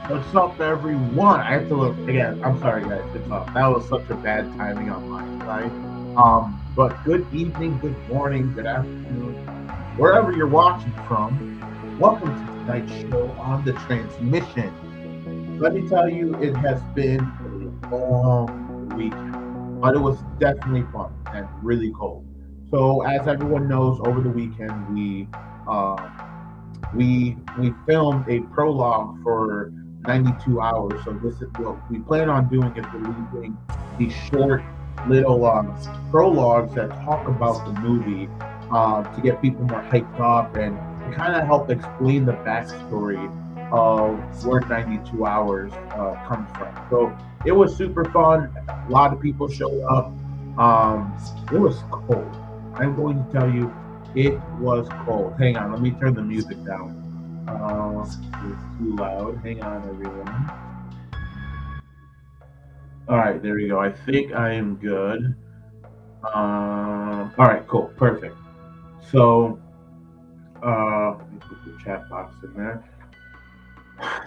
What's up, everyone? I have to look again. I'm sorry, guys. That was such a bad timing on my side. But good evening, good morning, good afternoon, wherever you're watching from. Welcome to tonight's show on the transmission. Let me tell you, it has been a long weekend, but it was definitely fun and really cold. So, as everyone knows, over the weekend um, we filmed a prologue for 92 hours. So this is what we plan on doing is releasing these short little prologues that talk about the movie to get people more hyped up and to kind of help explain the backstory of where 92 hours comes from. So it was super fun. A lot of people showed up. It was cold. I'm going to tell you, it was cold. Hang on, let me turn the music down. It's too loud. Hang on, everyone. All right, there we go. I think I am good. All right, cool, perfect. So, let me put the chat box in there.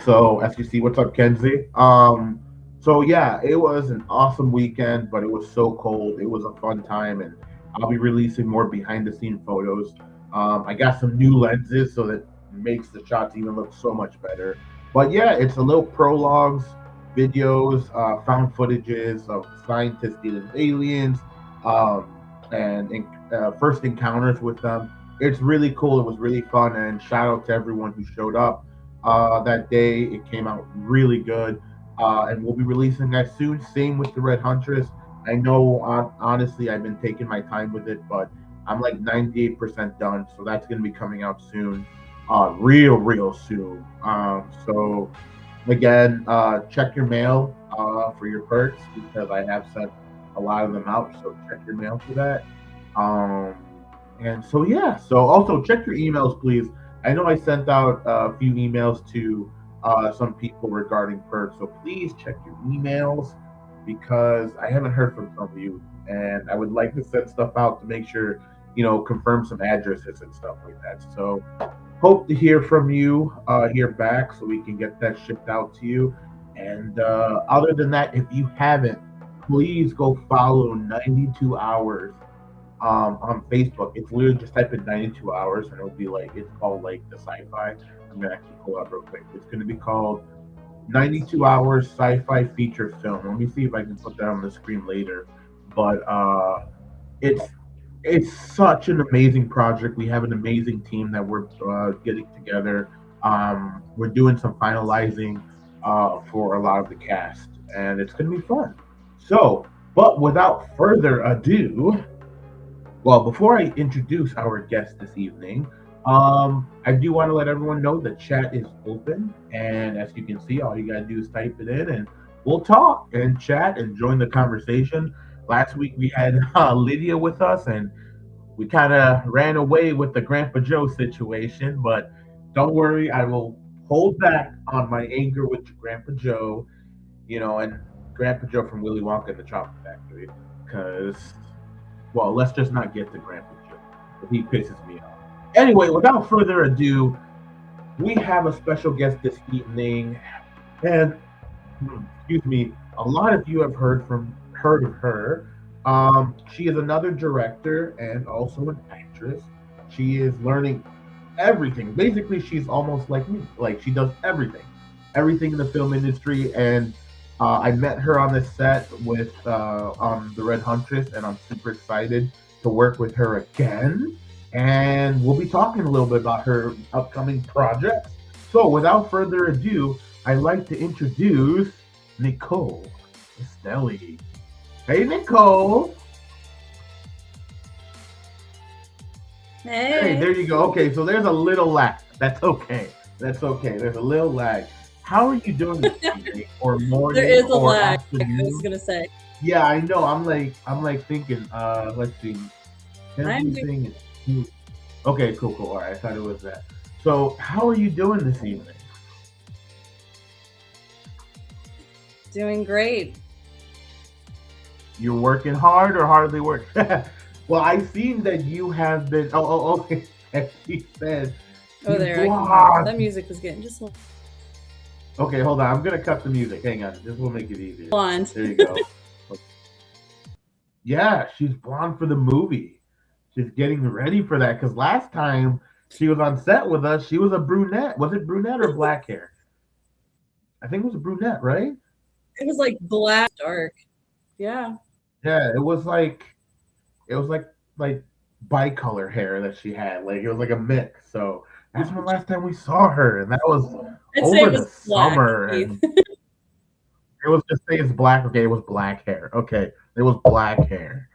So, as you see, what's up, Kenzie? So yeah, it was an awesome weekend, but it was so cold. It was a fun time, and I'll be releasing more behind-the-scene photos. I got some new lenses, so that makes the shots even look so much better. But yeah, it's a little prologues, videos, found footages of scientists dealing with aliens, um, and first encounters with them. It's really cool. It was really fun, and shout out to everyone who showed up that day. It came out really good, and we'll be releasing that soon. Same with the Red Huntress. I know, honestly, I've been taking my time with it, but I'm like 98% done, so that's going to be coming out soon, real soon. So again, check your mail for your perks because I have sent a lot of them out. So check your mail for that. Um, and so yeah, so also check your emails, please. I know I sent out a few emails to some people regarding perks, so please check your emails because I haven't heard from some of you, and I would like to send stuff out to make sure confirm some addresses and stuff like that. So hope to hear from you here back so we can get that shipped out to you. And other than that, if you haven't, please go follow 92 Hours on Facebook. It's literally just type in 92 Hours and it'll be like, it's called like the sci fi. I'm going to actually pull up real quick. It's going to be called 92 Hours Sci Fi Feature Film. Let me see if I can put that on the screen later. But it's it's such an amazing project. We have an amazing team that we're getting together. We're doing some finalizing for a lot of the cast, and it's going to be fun. So, but without further ado, well, before I introduce our guest this evening, I do want to let everyone know the chat is open, and as you can see, all you gotta do is type it in, and we'll talk and chat and join the conversation. Last week we had Lydia with us, and we kind of ran away with the Grandpa Joe situation, but don't worry, I will hold back on my anger with Grandpa Joe, and Grandpa Joe from Willy Wonka and the Chocolate Factory, because well, let's just not get to Grandpa Joe. He pisses me off. Anyway, without further ado, we have a special guest this evening, and excuse me, a lot of you have heard of her. She is another director and also an actress. She is learning everything. Basically, she's almost like me. Like she does everything in the film industry. And I met her on the set with on the Red Huntress, and I'm super excited to work with her again. And we'll be talking a little bit about her upcoming projects. So, without further ado, I'd like to introduce Nichole Estelle. Hey, Nichole. Hey, Hey, there you go. Okay, so there's a little lag. That's okay. That's okay. There's a little lag. How are you doing this evening, or there morning, is a or lag. I was afternoon? gonna say Yeah, I know. I'm like thinking. Let's see. I'm Everything is cute. Okay, cool. All right, I thought it was that. So, how are you doing this evening? doing great. You're working hard or hardly work? Well, I've seen that you have been. Okay. As he said, Oh, you there I can hear. blog. That music was getting just a little. Okay, hold on. I'm gonna cut the music. Hang on. This will make it easier. Blonde. There you go. Yeah, she's blonde for the movie. She's getting ready for that because last time she was on set with us, she was a brunette. Was it brunette or black hair? I think it was a brunette, right? It was like black, dark. Yeah. Yeah, it was like bicolor hair that she had. Like it was like a mix. So that's when last time we saw her, and that was I'd say over it the was black, summer. Keith. And it was just say it's black. Okay, it was black hair. Okay, it was black hair.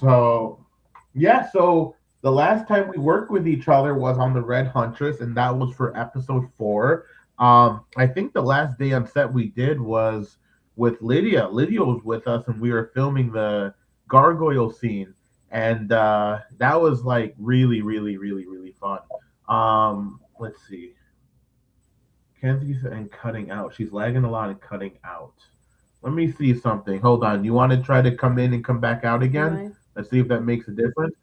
So yeah, so the last time we worked with each other was on the Red Huntress, and that was for episode 4. I think the last day on set we did was with Lydia. Lydia was with us, and we were filming the gargoyle scene, and that was like really, really, really, really fun. Let's see. Kenzie's and cutting out. She's lagging a lot and cutting out. Let me see something. Hold on. You want to try to come in and come back out Am again? I? Let's see if that makes a difference.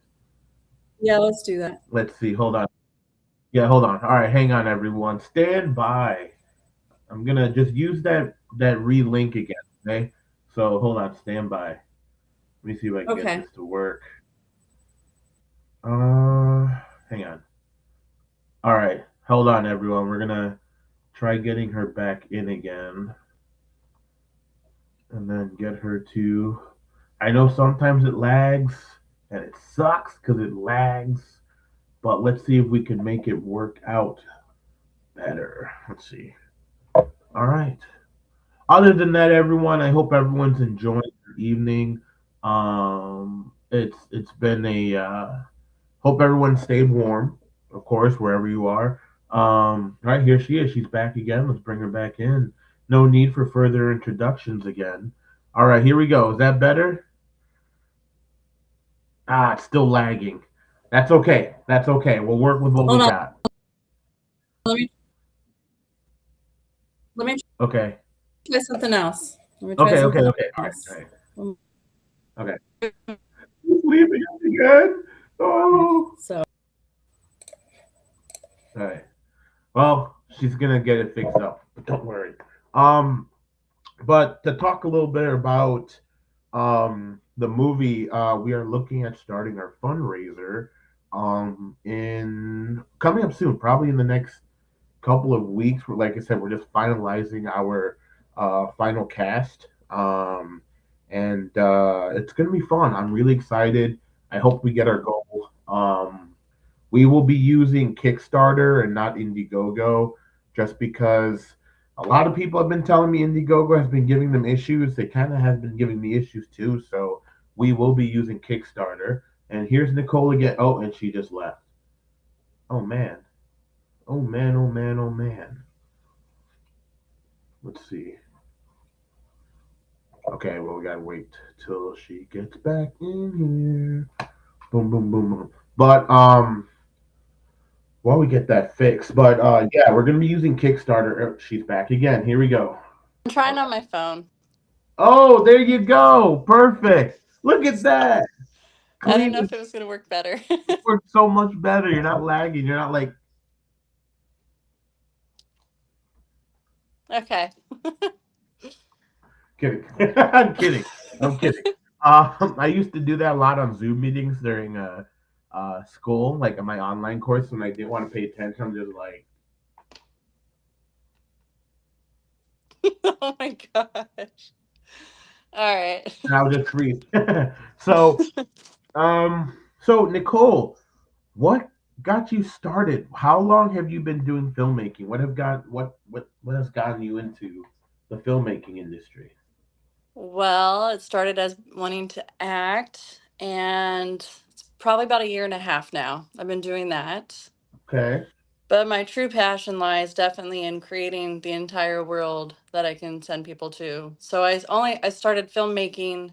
Yeah, let's do that. Let's see. Hold on. Yeah, hold on. All right, hang on, everyone. Stand by. I'm gonna just use that relink again. Okay. So hold on. Stand by. Let me see if I can get Okay. this to work. Uh, hang on. All right. Hold on, everyone. We're gonna try getting her back in again, and then get her to. I know sometimes it lags, and it sucks because it lags. But let's see if we can make it work out better. Let's see. All right. Other than that, everyone, I hope everyone's enjoying their evening. It's been a hope everyone stayed warm, of course, wherever you are. Right here she is. She's back again. Let's bring her back in. No need for further introductions again. All right, here we go. Is that better? Ah, it's still lagging. That's okay. That's okay. We'll work with what we Hold on. got. Let me let me Okay. try something else. Let me try Okay. Okay. something Okay. All right. All else. right. Okay. He's leaving us again. Oh. So All right. Well, she's gonna get it fixed up. Don't worry. Um, but to talk a little bit about the movie, we are looking at starting our fundraiser in coming up soon, probably in the next couple of weeks. Like I said, we're just finalizing our final cast, and it's gonna be fun. I'm really excited. I hope we get our goal. We will be using Kickstarter and not Indiegogo, just because a lot of people have been telling me Indiegogo has been giving them issues. It kind of has been giving me issues too. So we will be using Kickstarter. And here's Nichole again. Oh, and she just left. Oh man. Oh man. Oh man. Oh man. Let's see. Okay, well we gotta wait till she gets back in here. Boom, boom, boom, boom. But while we get that fixed, but yeah, we're gonna be using Kickstarter. Oh, she's back again. Here we go. I'm trying on my phone. Oh, there you go. Perfect. Look at So that. I didn't Clean. know if it was going to work better. It works so much better. You're not lagging. You're not like Okay. kidding. I'm kidding. I'm kidding. I used to do that a lot on Zoom meetings during school, like in my online course when I didn't want to pay attention. I'm just like, Oh my gosh. All right. and I would just freeze. so, so Nichole, what got you started? How long have you been doing filmmaking? What has gotten you into the filmmaking industry? Well, it started as wanting to act, and it's probably about a year and a half now. I've been doing that. Okay. But my true passion lies definitely in creating the entire world that I can send people to. So I started filmmaking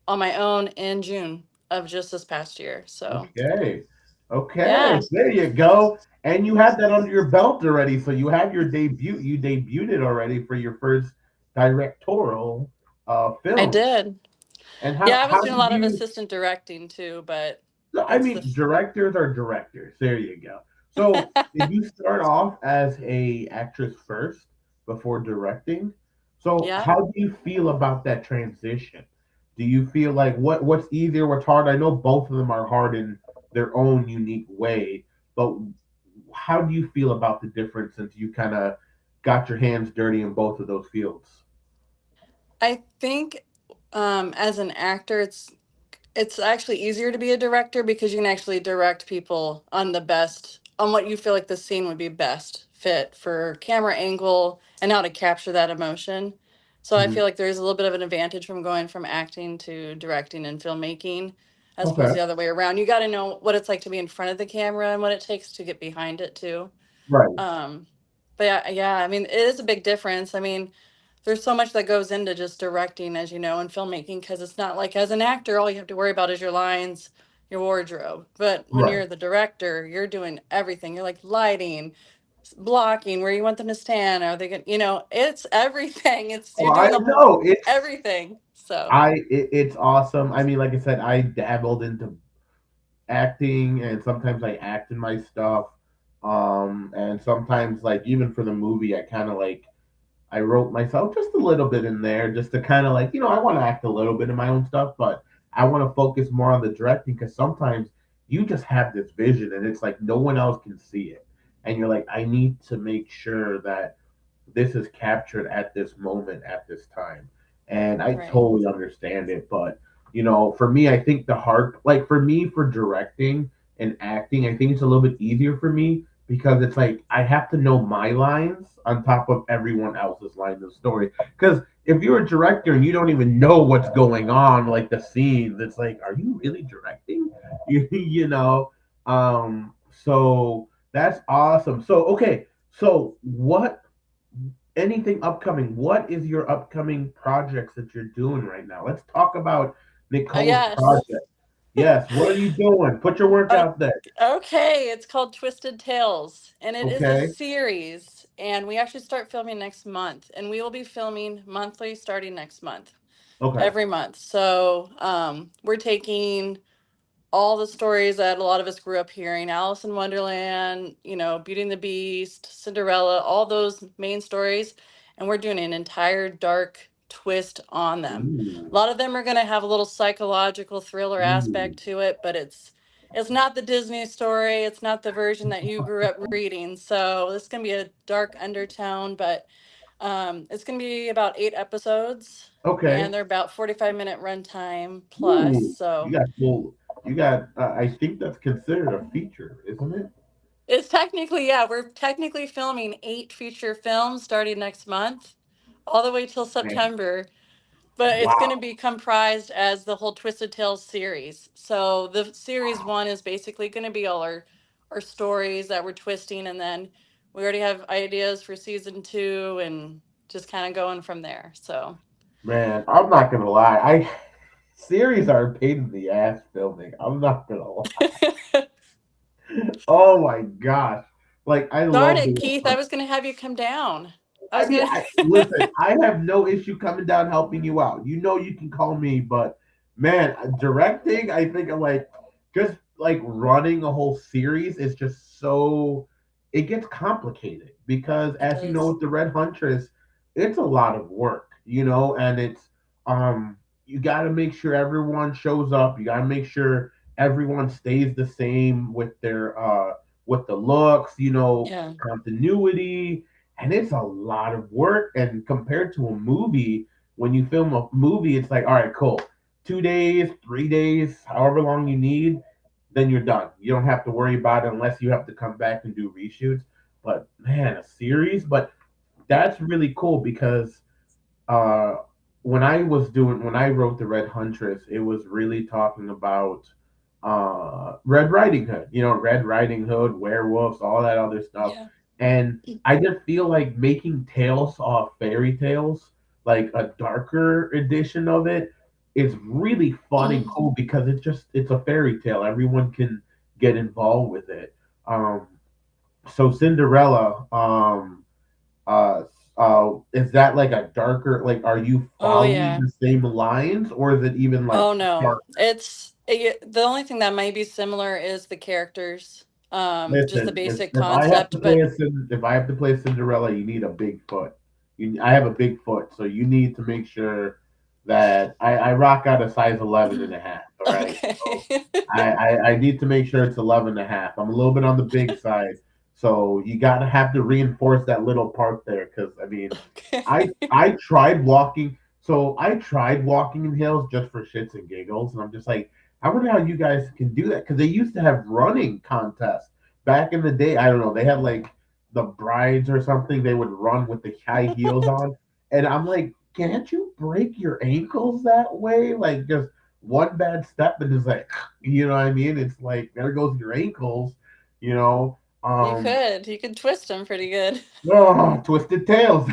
on my own in June of just this past year. So, Okay. Okay. yeah, There you go. And you had that under your belt already, so you have your debut. You debuted it already for your first directorial I film. did. And Yeah, I was how doing a did lot of you? assistant directing too, but I it's the mean, directors are directors. There you go. So did you start off as a actress first before directing. So Yeah. how do you feel about that transition? Do you feel like what's easier, what's hard? I know both of them are hard in their own unique way, but how do you feel about the difference since you kind of got your hands dirty in both of those fields? I think as an actor, it's actually easier to be a director because you can actually direct people on the best on what you feel like the scene would be best fit for camera angle and how to capture that emotion. So I Mhm. feel like there's a little bit of an advantage from going from acting to directing and filmmaking as opposed Okay, to the other way around. You got to know what it's like to be in front of the camera and what it takes to get behind it too. right, Um, but yeah, I mean, it is a big difference. I mean, there's so much that goes into just directing, as you know, and filmmaking, because it's not like as an actor, all you have to worry about is your lines, your wardrobe. But when right. you're the director, you're doing everything. You're like lighting, blocking, where you want them to stand. Are they going it's everything. Oh, You're I doing the whole know everything. So, it's awesome. I mean, like I said, I dabbled into acting, and sometimes I act in my stuff. And sometimes, like, even for the movie, I kind of like I wrote myself just a little bit in there, just to kind of like, I want to act a little bit in my own stuff, but I want to focus more on the directing because sometimes you just have this vision and it's like no one else can see it, and you're like, I need to make sure that this is captured at this moment at this time. And I right, totally understand it. But, for me, I think like for me, for directing and acting, I think it's a little bit easier for me because it's like I have to know my lines on top of everyone else's lines of the story. Because if you're a director and you don't even know what's going on, like the scenes, it's like, are you really directing? you know? So that's awesome. So, okay. So, anything upcoming? What is your upcoming projects that you're doing right now? Let's talk about Nichole's yes. project. Yes, what are you doing? Put your work Oh, out there. okay, it's called Twisted Tales, and it is a Okay. series. And we actually start filming next month, and we will be filming monthly starting next month, Okay. every month. So we're taking all the stories that a lot of us grew up hearing: Alice in Wonderland, Beauty and the Beast, Cinderella, all those main stories. And we're doing an entire dark twist on them. A Ooh. lot of them are going to have a little psychological thriller Ooh. aspect to it, but it's not the Disney story. It's not the version that you grew up reading. So it's going to be a dark undertone, but it's going to be about 8 episodes, Okay. and they're about 45-minute runtime plus. Ooh. You So got full. You got. I think that's considered a feature, isn't it? it's technically, yeah, we're technically filming 8 feature films starting next month, all the way till Man. September. But it's going to Wow. be comprised as the whole Twisted Tales series. So the series one is basically going to be all our stories that we're twisting, and then we already have ideas for season 2, and just kind of going from there. So Man, I'm not gonna lie. I series are a pain in the ass filming. I'm not gonna lie. Oh my gosh. Like I darn love it, doing Keith, I was going to have you come down. I I was mean, going I to. listen. I have no issue coming down helping you out. You know, you can call me, but man, directing. I think I'm like just like running a whole series is just so it gets complicated because, It as you know, does. with the Red Huntress, it's a lot of work, and it's you got to make sure everyone shows up. You got to make sure everyone stays the same with their with the looks, Yeah. continuity, and it's a lot of work. And compared to a movie, when you film a movie, it's like, all right, cool, 2 days, 3 days, however long you need, then you're done. You don't have to worry about it unless you have to come back and do reshoots. But man, a series, but that's really cool because uh, when I wrote the Red Huntress, it was really talking about Red Riding Hood. Red Riding Hood, werewolves, all that other stuff. Yeah. And I just feel like making tales off fairy tales, like a darker edition of it, is really fun and Mhm. cool because it's a fairy tale. Everyone can get involved with it. Um, so Cinderella, uh, is that like a darker? Like, are you Oh following yeah. the same lines, or is it even like Oh no. dark? The only thing that may be similar is the characters. Just the Listen, if, basic if I have concept, to play but if I have to play Cinderella, you need a big foot. I have a big foot, so you need to make sure that I rock out a size 11 and a half. All right. So Okay. I need to make sure it's 11 and a half. I'm a little bit on the big side. So you got to have to reinforce that little part there. Cause I mean, Okay. I tried walking. So I tried walking in hills just for shits and giggles. And I'm just like, I wonder how you guys can do that. Cause they used to have running contests back in the day. I don't know. They had like the brides or something. They would run with the high heels on. And I'm like, can't you break your ankles that way? Like just one bad step and it's like, you know what I mean? It's like there goes your ankles, you know. You could. You could twist them pretty good. Oh, twisted tails.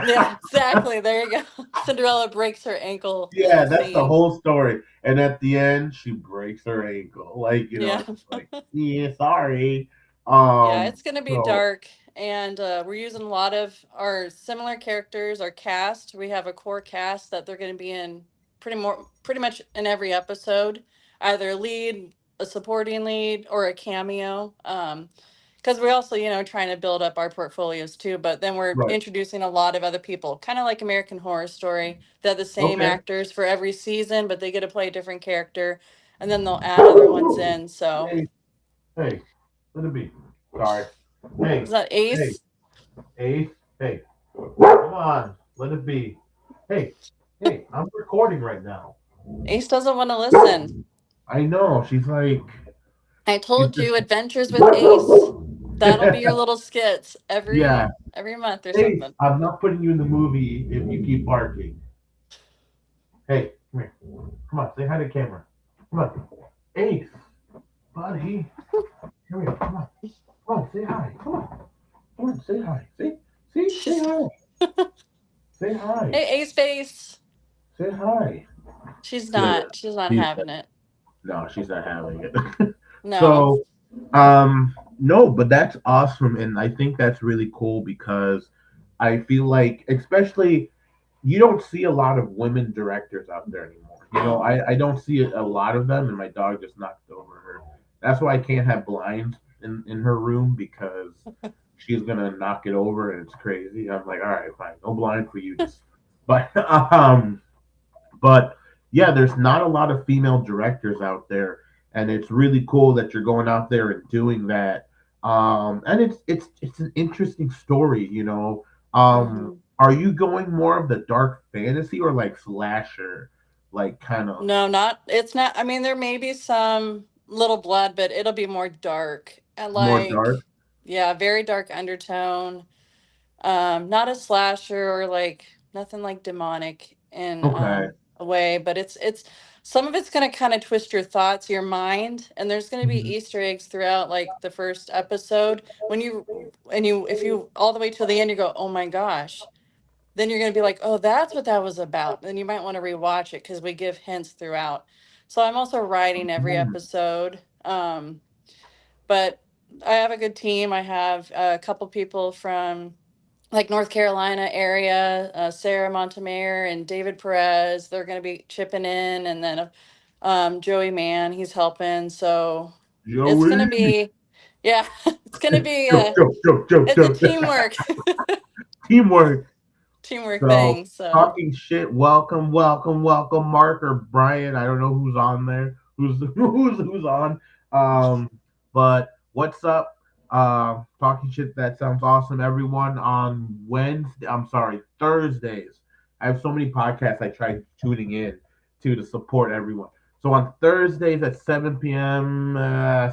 Yeah, exactly. There you go. Cinderella breaks her ankle in Yeah, the that's the scene. whole story. And at the end, she breaks her ankle. Like, Yeah. it's just like, yeah, sorry. Yeah, it's going to be So dark, and we're using a lot of our similar characters, our cast. We have a core cast that they're going to be in pretty much in every episode, either a lead, a supporting lead, or a cameo. Because we also, trying to build up our portfolios too, but then we're right. introducing a lot of other people, kind of like American Horror Story. They're the same Okay. actors for every season, but they get to play a different character, and then they'll add other ones in. So, Hey, hey, let it be. Sorry. Hey, is that hey, Ace? Ace, hey, come on, let it be. Hey, hey, I'm recording right now. Ace doesn't want to listen. I know. She's like, I she's told just, you, Adventures with Ace. That'll be your little skits yeah. every month or Ace, something. I'm not putting you in the movie if you keep barking. Hey, come here. Come on, say hi to the camera. Come on. Ace, buddy. Come here. Come on. Come on, say hi. Come on. Come on, say hi. Say She's hi. Say hi. Hey, Ace Face. Say hi. She's Yeah, not. She's not she's having it. no, she's not having it. No. So, no, but that's awesome, and I think that's really cool because I feel like, especially, you don't see a lot of women directors out there anymore. I don't see a lot of them, and my dog just knocked over her. That's why I can't have blinds in her room because she's gonna knock it over, and it's crazy. I'm like, all right, fine, no blind for you, just. But but yeah, there's not a lot of female directors out there, and it's really cool that you're going out there and doing that. And it's an interesting story, you know. Hmm. Are you going more of the dark fantasy or like slasher, like kind of No, not. It's not. I mean, there may be some little blood, but it'll be more dark. And more dark? yeah, very dark undertone. Not a slasher or like nothing like demonic in Okay. a way, but it's some of it's gonna kind of twist your thoughts, your mind, and there's gonna be Mhm. Easter eggs throughout like the first episode. When you if you all the way till the end, you go, oh my gosh, then you're gonna be like, oh, that's what that was about. Then you might want to rewatch it because we give hints throughout. So I'm also writing every episode. But I have a good team. I have a couple people from like North Carolina area, Sarah Montemayor and David Perez. They're going to be chipping in, and then Joey Mann, he's helping. So it's going to Joey. be, yeah, it's going to be Joke, joke, joke, joke, it's a joke. teamwork Teamwork. teamwork So thing. So talking shit. Welcome, welcome, welcome, Mark or Brian. I don't know who's on there. Who's who's on? Um, but what's up? Talking shit. That sounds awesome. Everyone on Wednesday. I'm sorry, Thursdays. I have so many podcasts. I try tuning in to support everyone. So on Thursdays at 7 p.m.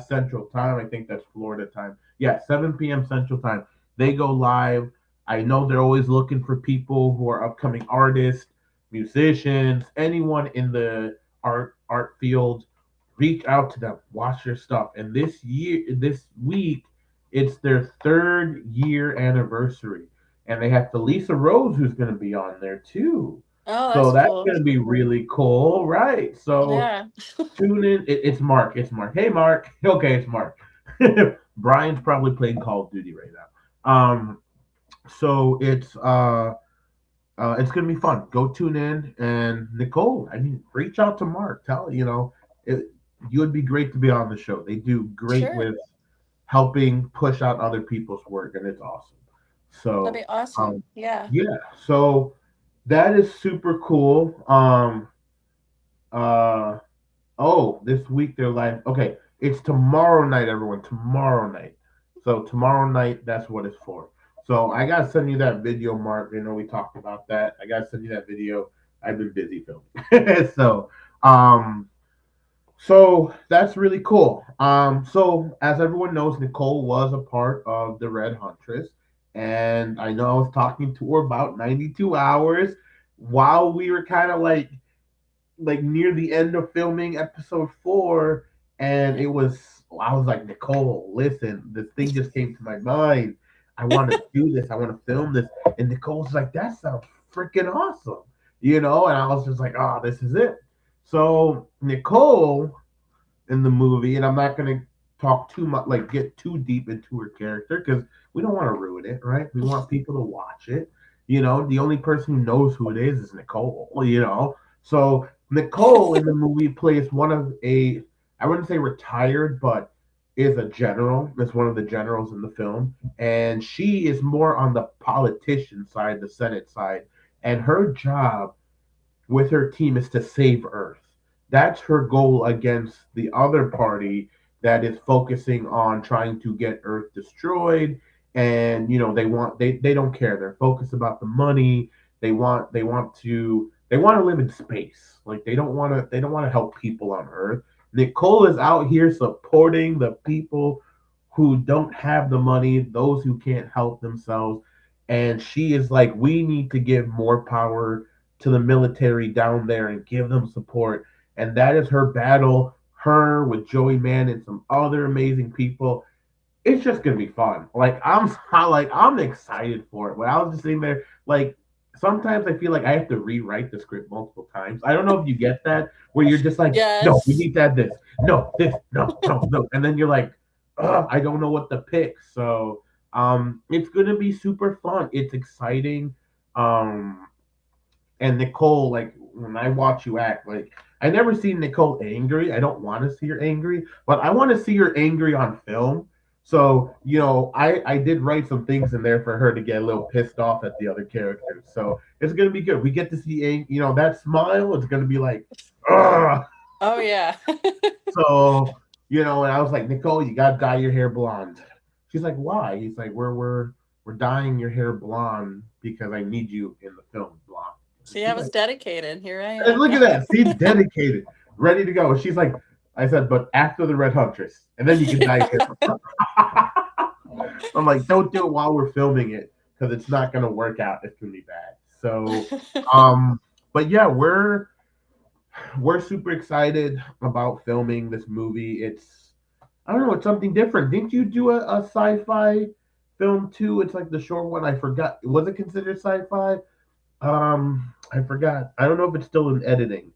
Central Time. I think that's Florida time. Yeah, 7 p.m. Central Time. They go live. I know they're always looking for people who are upcoming artists, musicians, anyone in the art field. Reach out to them, watch their stuff. And this week, it's their 3rd year anniversary, and they have Felisa Rose who's going to be on there too. oh, So that's that's cool. going to be really cool, right? So Yeah, tune in. It's Mark. It's Mark. Hey, Mark. Okay, it's Mark. Brian's probably playing Call of Duty right now. So it's gonna be fun. Go tune in, and Nichole, I mean, reach out to Mark. Tell it, you would be great to be on the show. They do great sure. with helping push out other people's work, and it's awesome. That'd So be awesome. um, Yeah. yeah, so that is super cool. Uh, oh, this week they're like, okay, it's tomorrow night, everyone. Tomorrow night. So tomorrow night, that's what it's for. So I gotta send you that video, Mark. You know we talked about that. I gotta send you that video. I've been busy filming. so um so that's really cool. So as everyone knows, Nichole was a part of the Red Huntress, and I know I was talking to her about 92 hours while we were kind of like near the end of filming episode 4, and it was I was like, Nichole, listen, this thing just came to my mind. I want to do this. I want to film this, and Nicole's like, that sounds freaking awesome, And I was just like, oh, this is it. So Nichole in the movie, and I'm not going to talk too much, like get too deep into her character because we don't want to ruin it, right? We want people to watch it. The only person who knows who it is Nichole. So Nichole in the movie plays one of I wouldn't say retired, but is a general. Is one of the generals in the film, and she is more on the politician side, the Senate side, and her job with her team is to save Earth. That's her goal against the other party that is focusing on trying to get Earth destroyed. And they don't care. They're focused about the money. They want to live in space. Like they don't want to help people on Earth. Nichole is out here supporting the people who don't have the money, those who can't help themselves. And she is like, we need to give more power to the military down there and give them support. And that is her battle. Her with Joey Man and some other amazing people. It's just gonna be fun. Like I'm excited for it. When I was just sitting there, like sometimes I feel like I have to rewrite the script multiple times. I don't know if you get that, where you're just like, no, we Yes. need to add this, no, this, no, no, no, and then you're like, I don't know what to pick. So it's gonna be super fun. It's exciting. Um, and Nichole, like when I watch you act, like I never seen Nichole angry. I don't want to see her angry, but I want to see her angry on film. So I did write some things in there for her to get a little pissed off at the other characters. So it's gonna be good. We get to see that smile. It's gonna be like, ugh. Oh yeah. So and I was like, Nichole, you gotta dye your hair blonde. She's like, why? He's like, we're dyeing your hair blonde because I need you in the film blonde. See, I She's was like, dedicated. Here I and am. look at that. See, dedicated, ready to go. She's like, I said, but after the Red Huntress, and then you can dye Yeah. your hair. I'm like, don't do it while we're filming it because it's not gonna work out. It's gonna be bad. So, um, but yeah, we're super excited about filming this movie. I don't know, it's something different. Didn't you do a sci-fi film too? It's like the short one. I forgot. Was it considered sci-fi? I forgot. I don't know if it's still in editing.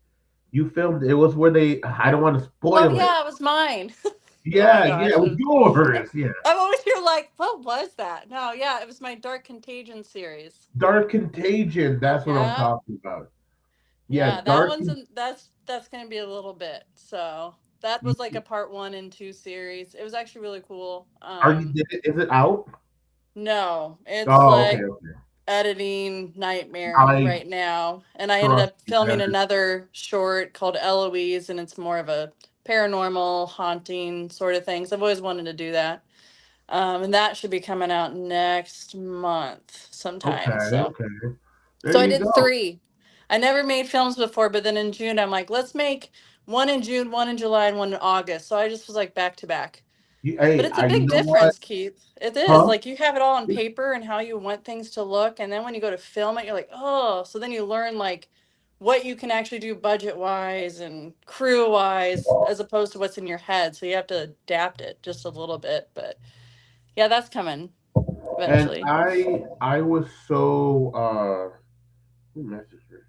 You filmed it was where they I don't want to Oh spoil it. yeah, it was mine. Oh my Yeah, yeah, gosh. it was yours. Yeah. I'm always here like, what was that? No, yeah, it was my Dark Contagion series. Dark Contagion, that's what I'm Yeah. talking about. Yeah, Yeah, that Dark one's that's gonna be a little bit. So that was like a part 1 and 2 series. It was actually really cool. Are you did it is it out? No, it's Oh, okay, like okay. editing nightmare I right now. And I ended trust up you. filming That is another short called Eloise, and it's more of a paranormal haunting sort of things. I've always wanted to do that. And that should be coming out next month sometime. okay, So okay. There so I you did go. 3. I never made films before, but then in June I'm like, let's make one in June, one in July, and one in August. So I just was like back to back. But Hey, it's a you big know what? difference, Keith. It is. Huh? Like you have it all on paper and how you want things to look. And then when you go to film it, you're like, oh, so then you learn like what you can actually do budget wise and crew wise as opposed to what's in your head. So you have to adapt it just a little bit. But yeah, that's coming And eventually. I was so who messaged her?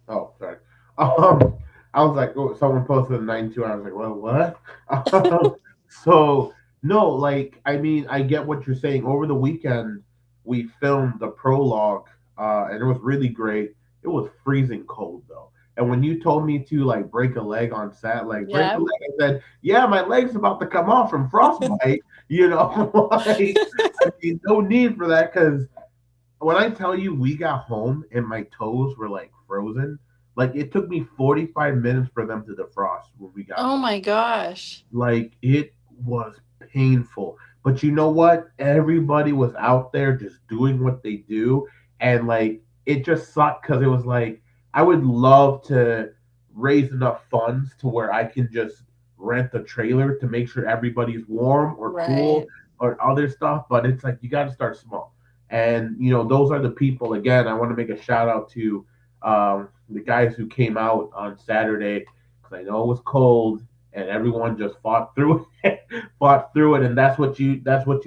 Oh, sorry. Um, I was like, oh, someone posted a 92. I was like, well, what? So no, like, I mean, I get what you're saying. Over the weekend, we filmed the prologue, and it was really great. It was freezing cold though. And when you told me to like break a leg on set, like break a Yeah. leg, I said, yeah, my leg's about to come off from frostbite. You know, like I mean, no need for that because when I tell you we got home and my toes were like frozen, like it took me 45 minutes for them to defrost when we got Oh home. my gosh. Like it was painful. But you know what? Everybody was out there just doing what they do. And like it just sucked because it was like I would love to raise enough funds to where I can just rent a trailer to make sure everybody's warm or cool Right. or other stuff. But it's like you got to start small. And you know, those are the people. Again, I want to make a shout out to the guys who came out on Saturday because I know it was cold and everyone just fought through it, fought through it, and that's what you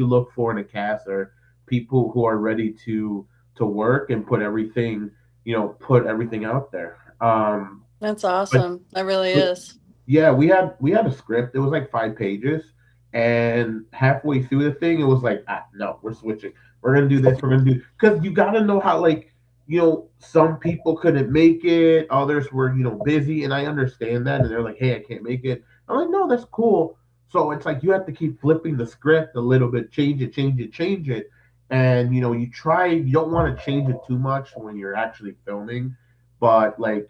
look for in a cast are people who are ready to work and put everything out there. That's But awesome. That really but is. yeah, we had a script. It was like 5 pages, and halfway through the thing, it was like, no, we're switching. We're gonna do this. We're gonna do because you got to know how some people couldn't make it, others were busy, and I understand that, and they're like, hey, I can't make it. I'm like, no, that's cool. So it's like you have to keep flipping the script a little bit, change it, change it, change it, and you don't want to change it too much when you're actually filming, but like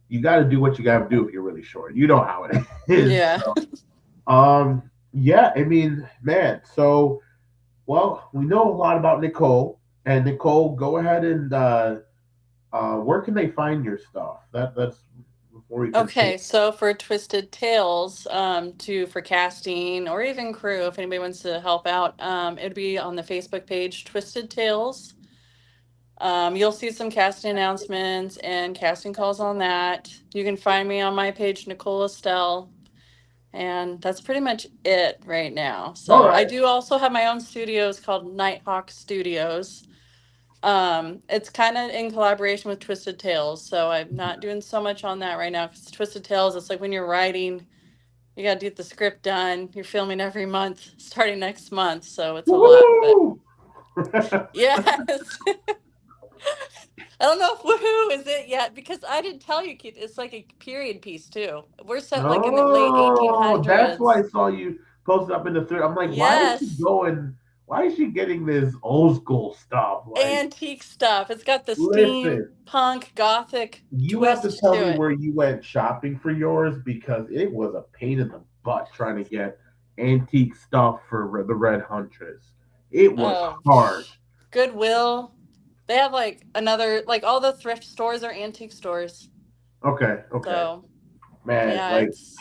you got to do what you got to do if you're really short. You know how it is. Yeah. Yeah, I mean, man. So, well, we know a lot about Nichole, and Nichole, go ahead and where can they find your stuff? That's before we continue. Okay, so for Twisted Tales, for casting or even crew, if anybody wants to help out, it'd be on the Facebook page Twisted Tales. You'll see some casting announcements and casting calls on that. You can find me on my page, Nichole Estelle, and that's pretty much it right now. All So I right. do also have my own studios called Nighthawk Studios. It's kind of in collaboration with Twisted Tales, so I'm not doing so much on that right now because Twisted Tales, it's like when you're writing, you got to get the script done. You're filming every month, starting next month, so it's a lot. But Woo! yes, I don't know if woohoo is it yet because I didn't tell you, Keith. It's like a period piece too. We're set like in the late Oh, that's why I 1800s. saw you posted up in the third. I'm like, why is she Yes, going? Why is she getting this old school stuff? Like, antique stuff. It's got the listen, steampunk gothic you have to twist tell to me it. where you went shopping for yours because it was a pain in the butt trying to get antique stuff for the Red Huntress. It was Oh, hard. Goodwill. They have like another, like all the thrift stores are antique stores. Okay, okay, So man. yeah, Like, it's,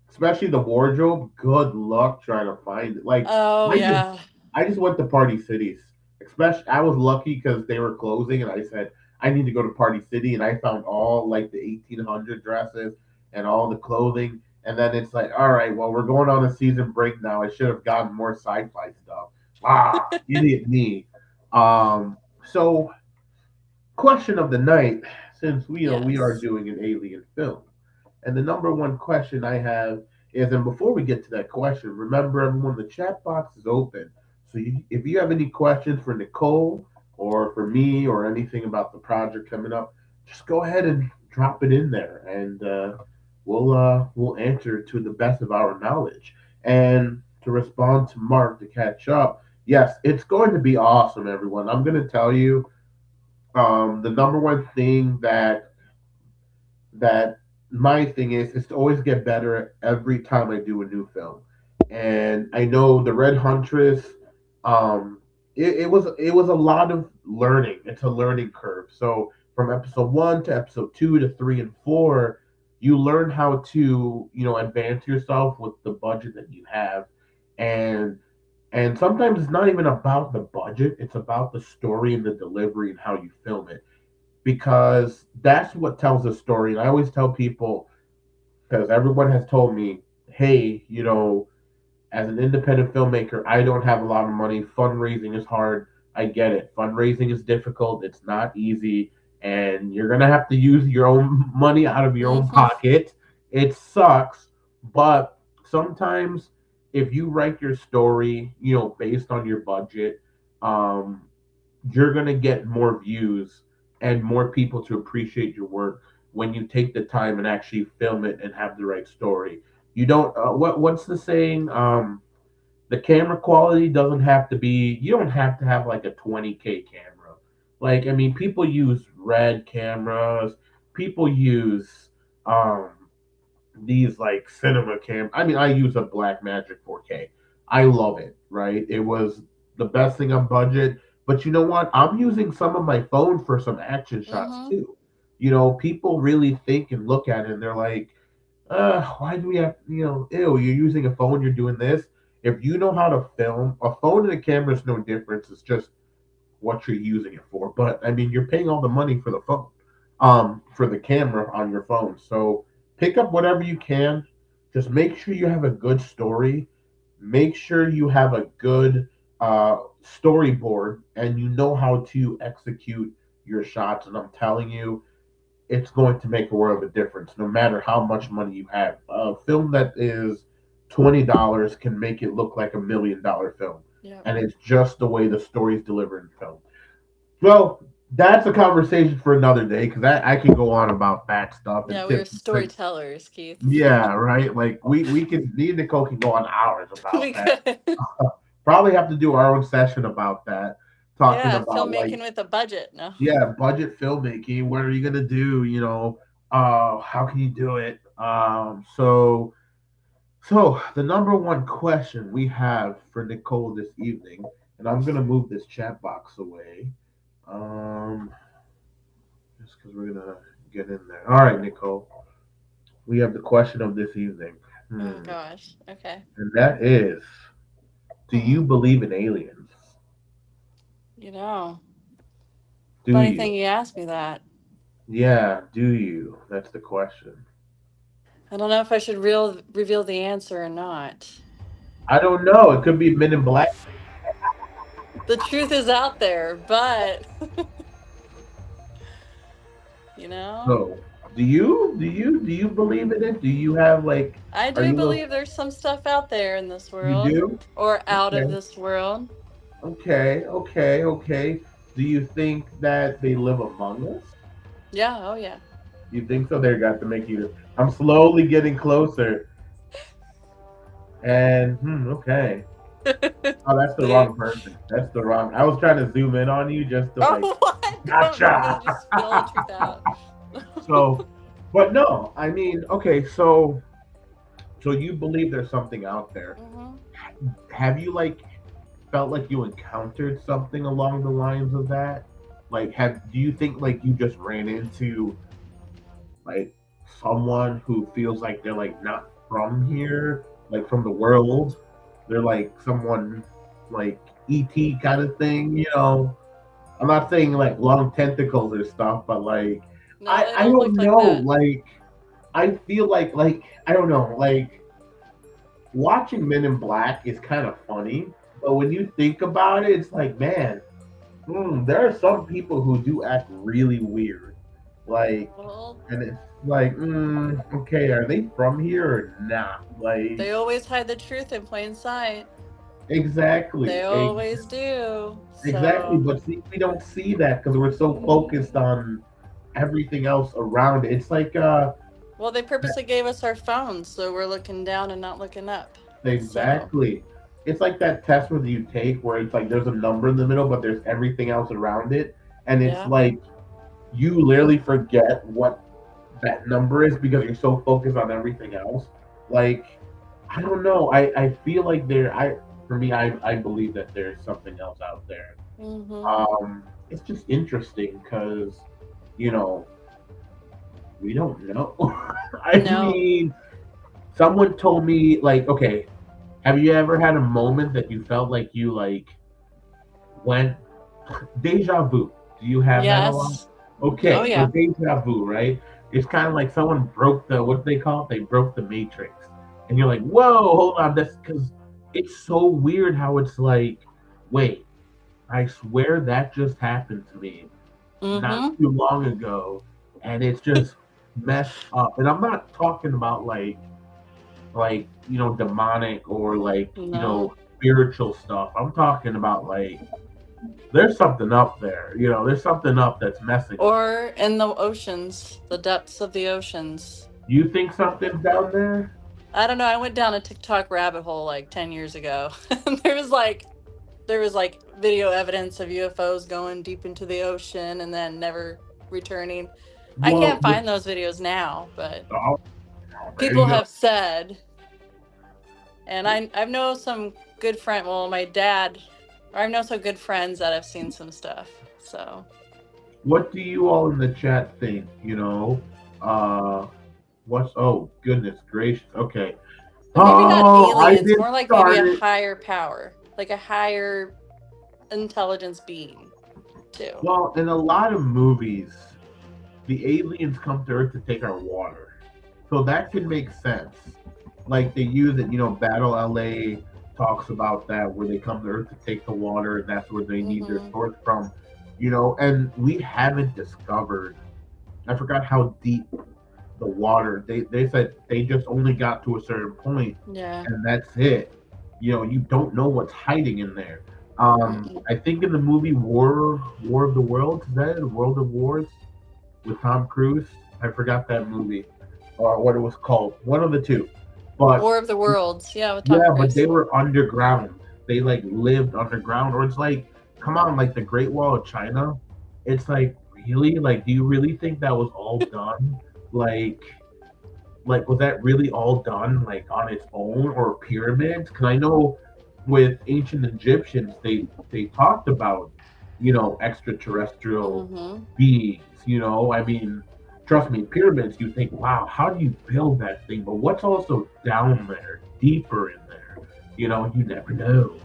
especially the wardrobe. Good luck trying to find it. Like, oh I just, yeah. I just went to Party Cities. Especially, I was lucky because they were closing, and I said I need to go to Party City, and I found all like the 1800 dresses and all the clothing. And then it's like, all right, well, we're going on a season break now. I should have gotten more sci-fi stuff. Idiot me. So question of the night, since we are Yes. doing an alien film, and the number one question I have is, and before we get to that question, remember everyone, the chat box is open. So if you have any questions for Nichole or for me or anything about the project coming up, just go ahead and drop it in there, and we'll answer to the best of our knowledge. And to respond to Mark to catch up, yes, it's going to be awesome, everyone. I'm going to tell you the number one thing that my thing is to always get better every time I do a new film. And I know the Red Huntress, it was a lot of learning. It's a learning curve. So from episode 1 to episode 2 to 3 and 4, you learn how to advance yourself with the budget that you have, and sometimes it's not even about the budget. It's about the story and the delivery and how you film it because that's what tells a story. And I always tell people, because everyone has told me, hey, as an independent filmmaker, I don't have a lot of money. Fundraising is hard. I get it. Fundraising is difficult. It's not easy. And you're going to have to use your own money out of your own Mm-hmm. pocket. It sucks. But sometimes if you write your story, based on your budget, um, you're going to get more views and more people to appreciate your work when you take the time and actually film it and have the right story. You don't what's the saying? The camera quality doesn't have to be, you don't have to have like a 20K camera. Like, I mean, people use red cameras, people use um these like cinema cam. I mean, I use a Blackmagic 4K. I love it, right? It was the best thing on budget. But you know what? I'm using some of my phone for some action shots Mm-hmm. too. You know, people really think and look at it and they're like, why do we have, ew, you're using a phone, you're doing this. If you know how to film, a phone and a camera is no difference. It's just what you're using it for. But I mean, you're paying all the money for the phone, for the camera on your phone. So pick up whatever you can. Just make sure you have a good story. Make sure you have a good storyboard and you know how to execute your shots. And I'm telling you, it's going to make a world of difference no matter how much money you have. A film that is $20 can make it look like $1 million film. Yep. And it's just the way the story is delivered in film. Well, that's a conversation for another day because I can go on about that stuff and Yeah, we are tips and tricks. storytellers, Keith. Yeah, right. Like we can, me and Nicole can go on hours about We that. could. Probably have to do our own session about that, talking Yeah, about like, filmmaking with a budget. No. yeah, budget filmmaking. What are you gonna do? How can you do it? So the number one question we have for Nicole this evening, and I'm gonna move this chat box away, um, just because we're gonna get in there. All right, Nicole, we have the question of this evening, Oh gosh. Okay. and that is, do you believe in aliens? You know, Do funny you? thing you asked me that. Yeah, do you? That's the question. I don't know if I should reveal the answer or not. I don't know. It could be Men in Black. The truth is out there, but you know, So, do you believe in it? Do you have like? I Are do you believe there's some stuff out there in this you world do? or out of Okay, this world. okay. Do you think that they live among us? Yeah, oh yeah. You think so? They got to make you. I'm slowly getting closer, and okay. Oh, that's the See? wrong person. That's the wrong. I was trying to zoom in on you just to like, Oh, what? I'm gonna gotcha. just spill all the truth out. So, but no, I mean, okay, so you believe there's something out there. Hmm. Have you like felt like you encountered something along the lines of that? Like, do you think like you just ran into like someone who feels like they're like not from here, like from the world? They're like someone like ET kind of thing, you know? I'm not saying like long tentacles or stuff, but like No, I they I don't don't look like know, that. like I feel like I don't know, like watching Men in Black is kind of funny, but when you think about it, it's like, man, there are some people who do act really weird, like, Well, and it's like, okay, are they from here or not? Like, they always hide the truth in plain sight. They exactly, always do. exactly. So, But see, we don't see that because we're so focused on everything else around it. It's like, well, they purposely gave us our phones, so we're looking down and not looking up. So, exactly. It's like that test where you take where it's like there's a number in the middle, but there's everything else around it, and it's yeah. like you literally forget what that number is because you're so focused on everything else. Like, I don't know. I feel like for me, I believe that there's something else out there. Hmm. It's just interesting because you know we don't know. I No. mean, someone told me like, okay, have you ever had a moment that you felt like you like went deja vu? Do you have that a lot? Yes. Oh, Okay, so yeah. deja vu, right? It's kind of like someone broke the, what do they call it? They broke the matrix, and you're like, whoa, hold on, that's because it's so weird how it's like, wait, I swear that just happened to me not Hmm. too long ago, and it's just messed up. And I'm not talking about like demonic or like No. spiritual stuff. I'm talking about like there's something up there. You know, there's something up that's messing with it. Or in the oceans, the depths of the oceans. You think something's down there? I don't know. I went down a TikTok rabbit hole like 10 years ago. And there was like video evidence of UFOs going deep into the ocean and then never returning. I Well, can't find those videos now, but oh, there you people go. have said, and I know some good friend. Well, my dad, or I know some good friends that have seen some stuff. So What do you all in the chat think? You know, uh, what's? Oh goodness gracious. Okay. and maybe not Oh, I aliens, did more like maybe start a it. higher power, like a higher intelligence being too. Well, in a lot of movies, the aliens come to Earth to take our water. So that can make sense. Like they use it, you know, Battle LA talks about that where they come to Earth to take the water and that's where they need their Hmm. source from, you know, and we haven't discovered, I forgot how deep the water, they said they just only got to a certain point Yeah. and that's it. You know, you don't know what's hiding in there. Mm-mm. I think in the movie War of the Worlds, is that it? World of Wars with Tom Cruise. I forgot that movie or what it was called. One of the two. But War of the Worlds. Yeah, with Tom yeah, but they Cruise. were underground. They like lived underground. Or it's like, come on, like the Great Wall of China. It's like really, like, do you really think that was all done? Like, like was that really all done like on its own or pyramids? Because I know with ancient Egyptians, they talked about, you know, extraterrestrial Hmm. beings. You know, I mean, trust me, pyramids. You think, wow, how do you build that thing? But what's also down there, deeper in there? You know, you never know,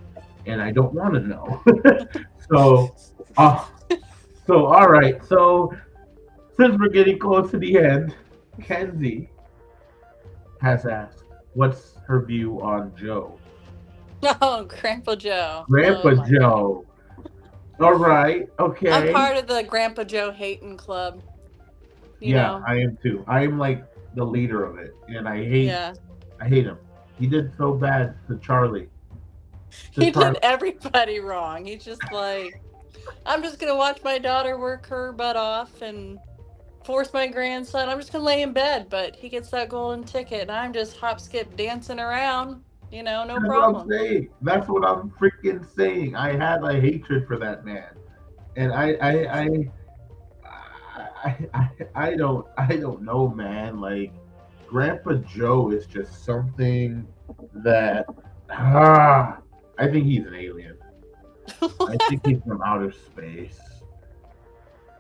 and I don't want to know. so, uh, so all right. So since we're getting close to the end, Kenzie has asked, "What's her view on Joe?" Oh, Grandpa Joe. Oh Grandpa my God. Joe. All right. I'm Okay. part of the Grandpa Joe hating club, you Yeah, know? I am too. I am like the leader of it, and Yeah. I hate him. He did so bad to Charlie. To He did Charlie. everybody wrong. He's just like, I'm just going to watch my daughter work her butt off and force my grandson. I'm just going to lay in bed, but he gets that golden ticket and I'm just hop, skip, dancing around, no That's what I'm problem. saying. That's what I'm freaking saying. I had a hatred for that man, and I don't know, man. Like Grandpa Joe is just something that I think he's an alien. I think he's from outer space.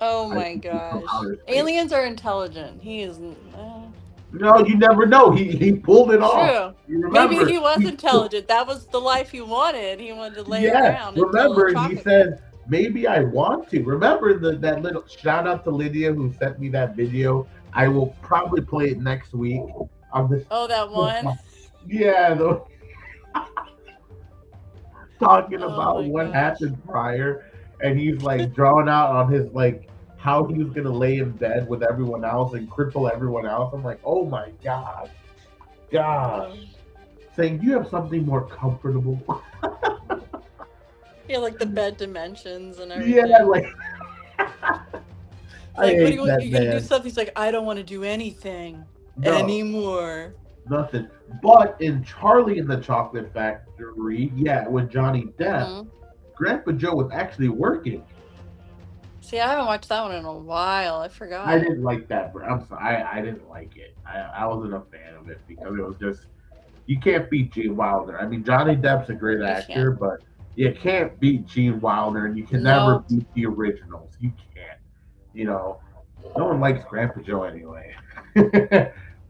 Oh I my think he's from gosh. outer space. Aliens are intelligent. He is. No, you never know. He pulled it off. True. You Maybe remember? he was He intelligent. That was the life he wanted. He wanted to lay yeah. around until the Remember? He chocolate came. said maybe I want to. Remember that little shout out to Lydia who sent me that video. I will probably play it next week. Of this. Oh, that one. Yeah, talking Oh about my what gosh. happened prior, and he's like drawing out on his like how he was gonna lay in bed with everyone else and cripple everyone else. I'm like, oh my gosh, Um, saying you have something more comfortable. yeah, like the bed dimensions and Yeah, everything. like It's I like, what do hate you want? that You're gonna do man. something. He's like, I don't want to do anything No, anymore. nothing. But in Charlie and the Chocolate Factory, yeah, with Johnny Depp, Hmm. Grandpa Joe was actually working. See, I haven't watched that one in a while. I I forgot. didn't like that. I'm sorry, I didn't like it. I wasn't a fan of it because it was just you can't beat Gene Wilder. I mean, Johnny Depp's a great You can't. actor, but you can't beat Gene Wilder, and you can never Nope. beat the originals. You can't. You know, no one likes Grandpa Joe anyway.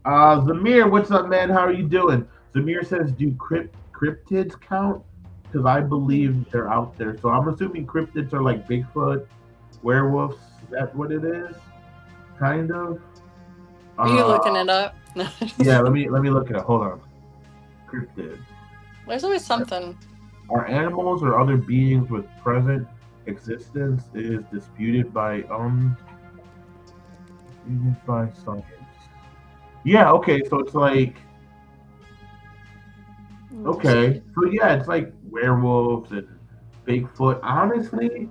Zamir, what's up, man? How are you doing? Zamir says, "Do cryptids count? Because I believe they're out there. So I'm assuming cryptids are like Bigfoot, werewolves. Is that what it is? Kind of. Are you Uh, looking it up? yeah. Let me look it up. Hold on. Cryptids. There's always something. Are animals or other beings with present existence is disputed by science. Yeah, okay, so it's like Let me okay. see. So yeah, it's like werewolves and Bigfoot, honestly,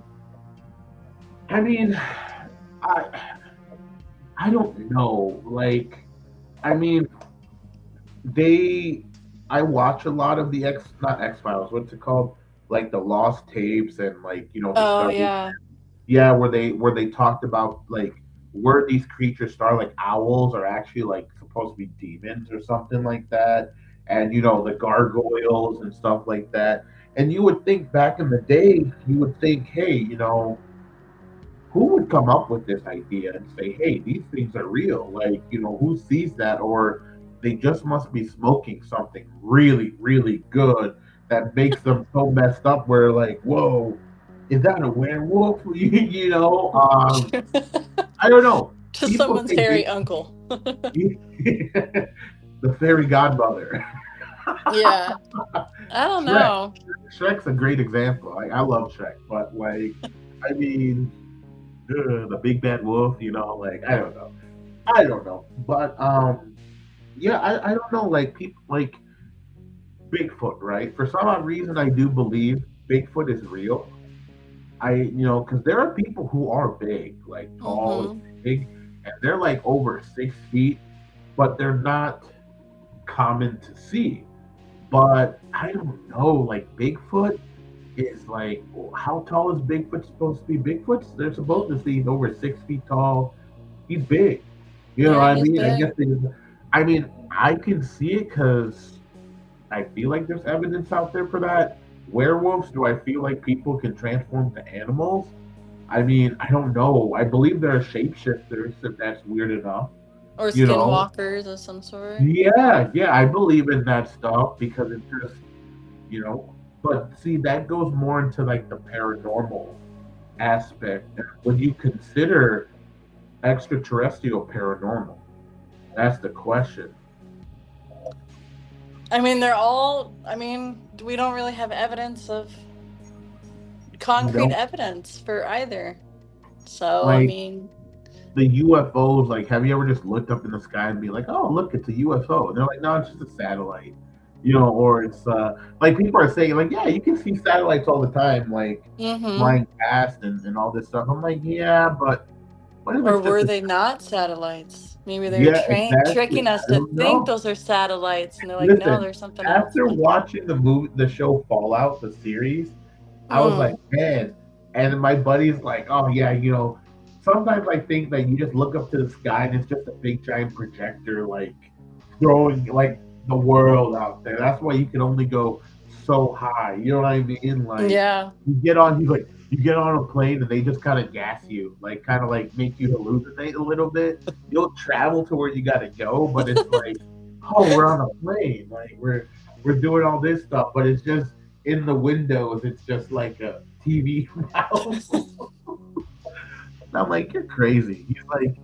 I mean, I I don't know. Like, I mean, they I watch a lot of the not X Files, what's it called? Like the lost tapes and like, Oh Discovery. yeah. Yeah, where they talked about like where these creatures start, like owls are actually like supposed to be demons or something like that. And the gargoyles and stuff like that. And you would think back in the day, you would think, hey, who would come up with this idea and say, hey, these things are real? Like, who sees that? Or they just must be smoking something really, really good that makes them so messed up where, like, whoa, is that a werewolf? I don't know. To People someone's say big, hairy uncle. the fairy godmother. Yeah. I don't Shrek. know. Shrek's a great example. I love Shrek, but like, I mean, the big bad wolf, like I don't know, but yeah, I don't know, like people like Bigfoot, right? For some odd reason, I do believe Bigfoot is real. Because there are people who are big, like tall Mm-hmm. and big, and they're like over 6 feet, but they're not common to see. But I don't know, like Bigfoot is like, how tall is Bigfoot supposed to be? Bigfoot's they're supposed to see he's over 6 feet tall. He's big. You know what Yeah, I he's mean? I big. guess I mean, I can see it because I feel like there's evidence out there for that. Werewolves, do I feel like people can transform to animals? I mean, I don't know. I believe there are shapeshifters, if that's weird enough. Or You know? skinwalkers of some sort. Yeah, yeah, I believe in that stuff because it's just, you know, but see, that goes more into like the paranormal aspect. When you consider extraterrestrial paranormal, that's the question. I mean, they're all, we don't really have evidence of You concrete know, evidence for either. So, I like mean, the UFOs, like, have you ever just looked up in the sky and be like, "Oh, look, it's a UFO," and they're like, "No, it's just a satellite," or it's like people are saying, like, "Yeah, you can see satellites all the time, like mm-hmm. flying past and all this stuff." I'm like, "Yeah, but what if Or it's just were a they not satellites? Maybe they're yeah, exactly? tricking us I to don't think know." those are satellites, and they're like, no, Listen, there's something else. after watching the show Fallout, the series, I was like, Hmm. man. And my buddy's like, oh yeah, sometimes I think that you just look up to the sky and it's just a big giant projector, like throwing like the world out there. That's why you can only go so high. You know what I mean? Like Yeah. you get on a plane and they just kind of gas you, like kind of like make you hallucinate a little bit. You'll travel to where you got to go, but it's like, oh, we're on a plane, like we're doing all this stuff, but it's just in the windows. It's just like a TV mouse. I'm like, you're crazy. He's like,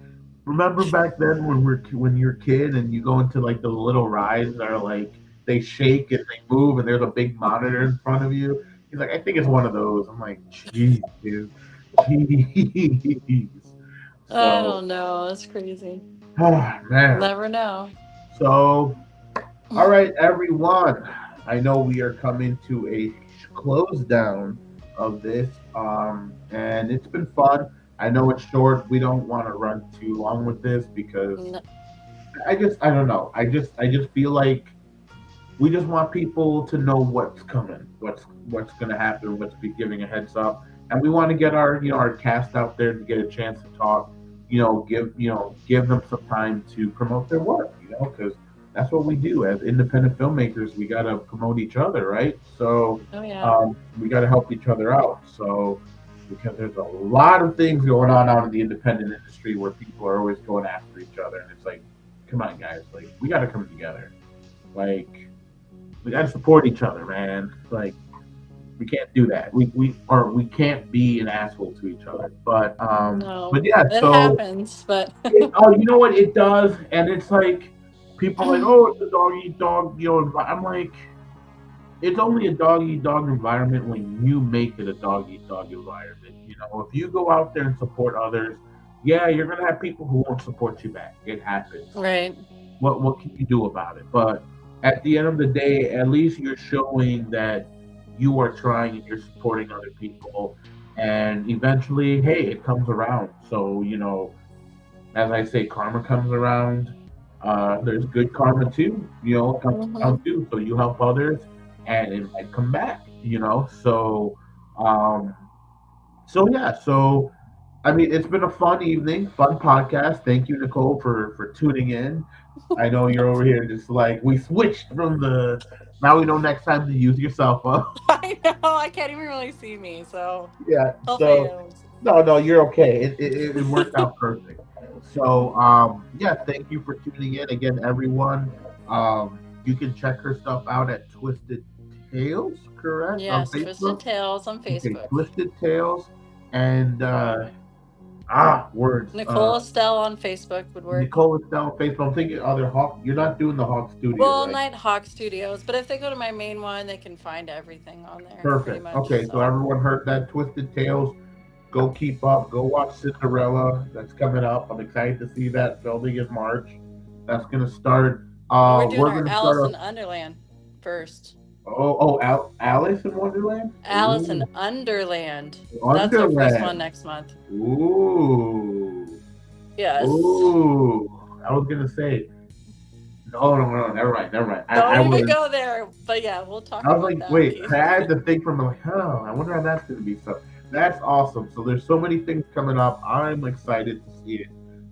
remember back then when you're a kid and you go into like the little rides that are like they shake and they move and there's a big monitor in front of you. He's like, I think it's one of those. I'm like, jeez, dude, jeez. I So, don't know. That's crazy. oh man. Never know. So, all right, everyone. I know we are coming to a close down of this, and it's been fun. I know it's short. We don't want to run too long with this because N- I don't know. I just feel like we just want people to know what's coming, what's going to happen, what's be giving a heads up, and we want to get our our cast out there to get a chance to talk. Give them some time to promote their work. Because that's what we do as independent filmmakers. We got to promote each other, right? So Oh, yeah. we got to help each other out. So because there's a lot of things going on out in the independent industry where people are always going after each other, and it's like, come on, guys, like we got to come together. Like we got to support each other, man. Like we can't do that. We can't be an asshole to each other. No. But yeah. It So happens, but oh, you know what it does, and it's like people are like, oh, it's a dog eat dog. I'm like, it's only a dog eat dog environment when you make it a dog eat dog environment. If you go out there and support others, yeah, you're gonna have people who won't support you back. It happens. right. What can you do about it? But at the end of the day, at least you're showing that you are trying and you're supporting other people, and eventually, hey, it comes around. So as I say, karma comes around. There's good karma too. It comes Hmm. around too. So you help others, and it might come back. Um, so yeah. So I mean, it's been a fun evening, fun podcast. Thank you, Nichole, for tuning in. I know you're over here just like we switched from the. Now we know next time to use your cell phone. I know I can't even really see me, so Yeah. hopefully So it was. no, you're okay. It worked out perfect. So yeah, thank you for tuning in again, everyone. You can check her stuff out at Twisted Tales, correct, on Yes, Twisted Facebook. Tales on Okay, Facebook. Twisted Tales, and words. Nichole Estelle on Facebook would work. Nichole Estelle Facebook. I'm thinking other Hawk. You're not doing the Hawk Studio, Well, right? Nighthawk Studios, but if they go to my main one, they can find everything on there pretty Perfect. much. Okay, so So everyone heard that Twisted Tales. Go keep up. Go watch Cinderella. That's coming up. I'm excited to see that filming in March. That's gonna start. and we're doing We're our gonna Alice in start. Underland first. Alice in Wonderland. Alice in Ooh, Underland. That's our first one Wonderland. next month. Ooh, Yes. ooh. I was gonna say no, no, no. Never mind. Never mind. I Don't even was. go there. But yeah, we'll talk I was about like, that, wait, Keith. I had to think from like, I wonder how that's going to be. So that's awesome. So there's so many things coming up. I'm excited to see it.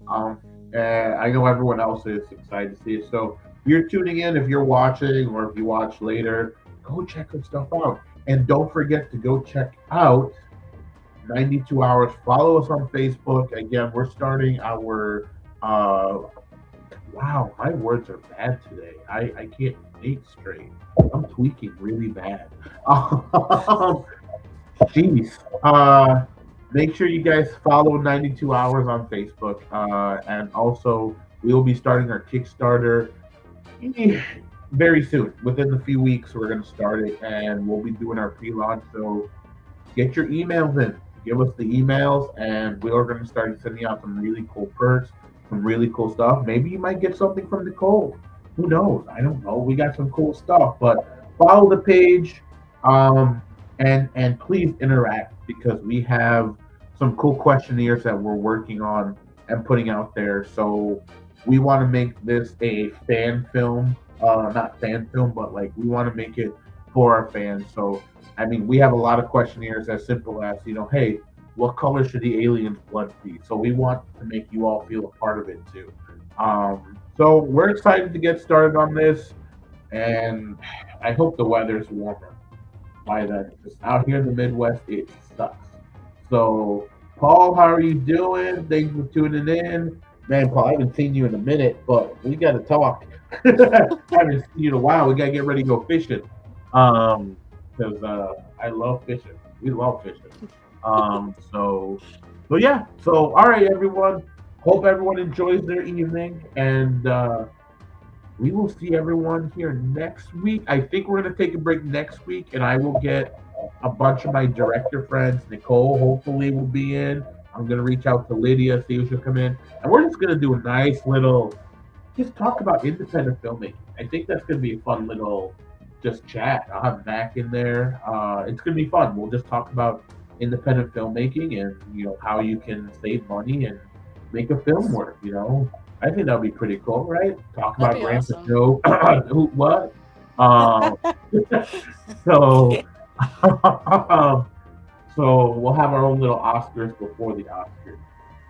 Um, and I know everyone else is excited to see it. So if you're tuning in, if you're watching, or if you watch later, go check her stuff out. And don't forget to go check out 92 Hours. Follow us on Facebook. Again, we're starting our wow, my words are bad today. I can't think straight. I'm tweaking really bad. Jeez. Make sure you guys follow 92 Hours on Facebook. And also, we will be starting our Kickstarter very soon. Within a few weeks, we're going to start it, and we'll be doing our pre-launch. So get your emails in. Give us the emails, and we're going to start sending out some really cool perks, some really cool stuff. Maybe you might get something from Nichole. Who knows? I don't know. We got some cool stuff, but follow the page, um, and please interact because we have some cool questionnaires that we're working on and putting out there. So we want to make this a fan film, not fan film, but like we want to make it for our fans. So I mean, we have a lot of questionnaires as simple as, hey, what color should the alien's blood be? So we want to make you all feel a part of it too. So we're excited to get started on this, and I hope the weather's warmer by then. Because out here in the Midwest, it sucks. So, Paul, how are you doing? Thanks for tuning in. Man, Paul, I haven't seen you in a minute, but we got to talk. I haven't seen you in a while. We got to get ready to go fishing. Because I love fishing. We love fishing. So yeah. So all right, everyone. Hope everyone enjoys their evening, and we will see everyone here next week. I think we're gonna take a break next week, and I will get a bunch of my director friends. Nichole hopefully will be in. I'm gonna reach out to Lydia, see if she'll come in, and we're just gonna do a nice little, just talk about independent filmmaking. I think that's gonna be a fun little, just chat. I'll have Mac in there. It's gonna be fun. We'll just talk about independent filmmaking and how you can save money and make a film work. I think that'd be pretty cool, right? Talk That'd about be Grant awesome. Joe. Who? What? Um, so, so we'll have our own little Oscars before the Oscars,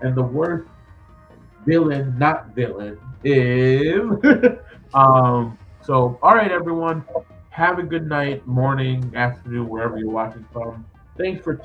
and the worst villain, not villain, is. So, all right, everyone. Have a good night, morning, afternoon, wherever you're watching from. Thanks for